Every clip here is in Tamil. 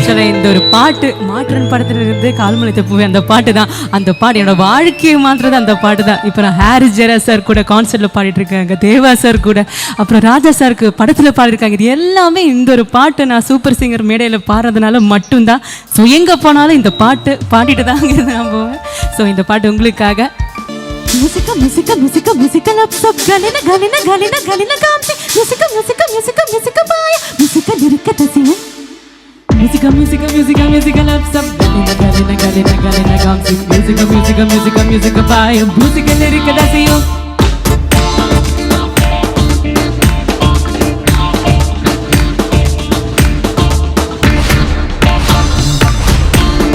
ஆக்சுவலாக இந்த ஒரு பாட்டு மாற்றன் படத்துல இருந்து கால்முளைத்த பூவே அந்த பாட்டு தான். அந்த பாட்டு என்னோட வாழ்க்கையை மாற்றுறது அந்த பாட்டு தான். இப்போ நான் ஹாரிஸ் ஜெயராஜ் சார் கூட கான்சர்ட்டில் பாடிட்டு இருக்காங்க, தேவா சார் கூட, அப்புறம் ராஜா சாருக்கு படத்தில் பாடிருக்காங்க. இது எல்லாமே இந்த ஒரு பாட்டு நான் சூப்பர் சிங்கர் மேடையில் பாடுறதுனால மட்டும்தான். ஸோ எங்கே போனாலும் இந்த பாட்டு பாடிட்டு தாங்க நான் போவேன். ஸோ இந்த பாட்டு உங்களுக்காக. Musica, musica, musica, musica, love, sub, galina, galina, galina, galina, gamsi. Musica, musica, musica, musica, baya. Musica, lyrica, tasiya. Musica, musica, musica, musica, love, sub, galina, galina, galina, galina, gamsi. Musica, musica, musica, musica, baya. Musica, lyrica, tasiya.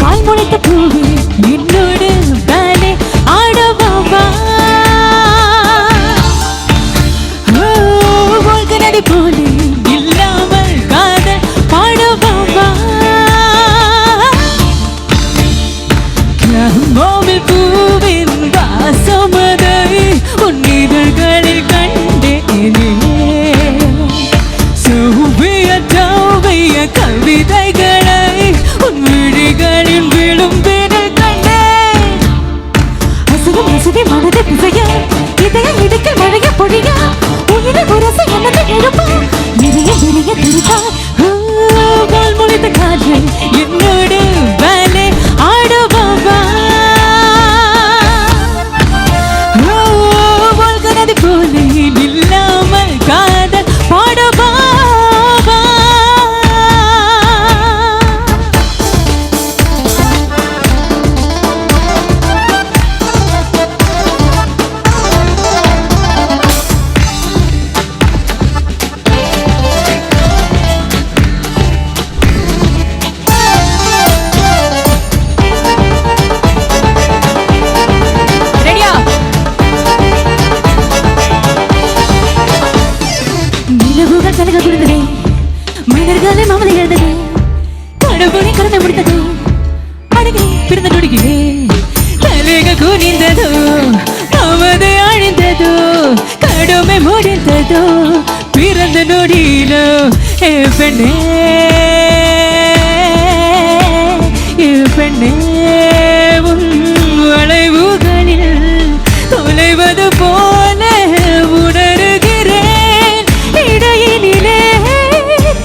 கால்முளைத்த பூவே என்னோடு வேலை ஆடவாவா, நடி போலே இல்லாமல் காதல் பாடவாவா, மோவில் பூவின் வாசமதை உன் இதழ்களில் கண்டேனே, சூவிய தௌவிய கவிதைகளை உன் விழிகளின் விழும்பினில் கண்டேன். அசுகம் அசுகி மனதை பிசையா, இதயம் இடுக்கில் மழைய பொழியா, உயிரை உரசை என்னதை எழுப்பா, நிறைய நிறைய திருப்பா. கால்முளைத்த காற்று என்னோடு வேலை ஆடவாவா, நதி போலே இல்லாமல் காதல் பாடவாவா. மனிதர்களே மாமலை எழுந்தது, கடவுளை கடந்து முடித்தது, அழகை பிறந்த நொடிகளே தலைக குனிந்ததோ, அவதை அழிந்ததோ, கடுமை முடிந்ததோ, பிறந்த நொடியிலோ ஏ பெண்ணே, ஏ பெண்ணே, உன் வளைவுகளில் தொலைவது போல உணர்கிறேன், இடையினிலே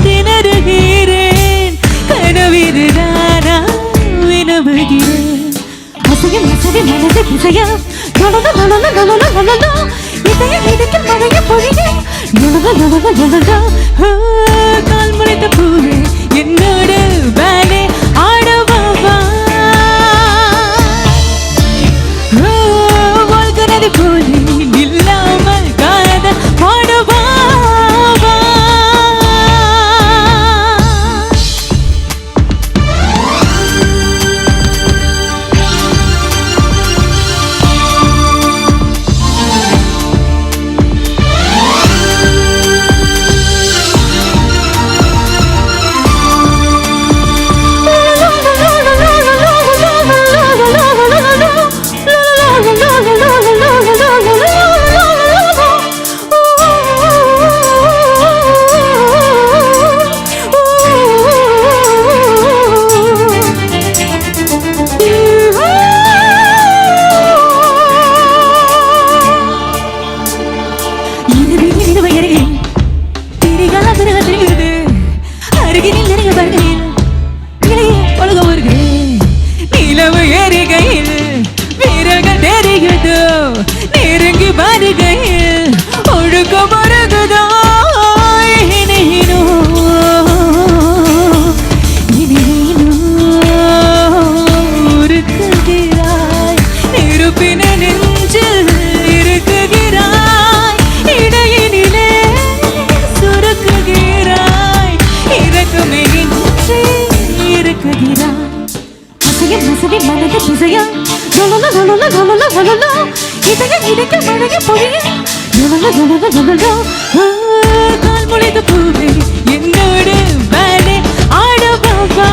திணறுகிறேன், கனவிருதானா வினவுகிறேன். அசையும் அசைவி மனதை பிசையா, நொழல நொழல நொழல நொழலா, இதயம் இடுக்கில் மழைய பொழிய, நொழல நொழல நொழலா. கால்முளைத்த பூவே என்னோடு வேலை ஆடவாவா, வாழ்கை போலே இல்லாமல் காதல் பாடவாவா. நிலவு ஏறுகையில் வீரர்கள் தெரியுதோ, நெருங்கி வருகையில் ஒழுக்க மறகுதோ, இனினோ இனினோ இருக்குகிறாய், நெருப்பின நெஞ்சில் இருக்குகிறாய், இடையினிலே சுருக்குகிறாய், இறக்குமே இன்றி இருக்குகிறாய். மசதி மனதை பிசையா, நொழல நொழல நொழல நொழலா, இதயம் இடுக்கில் மழைய பொழிய, நொழல நொழல நொழலா. கால்முளைத்த பூவே என்னோடு வேலை ஆடவாவா,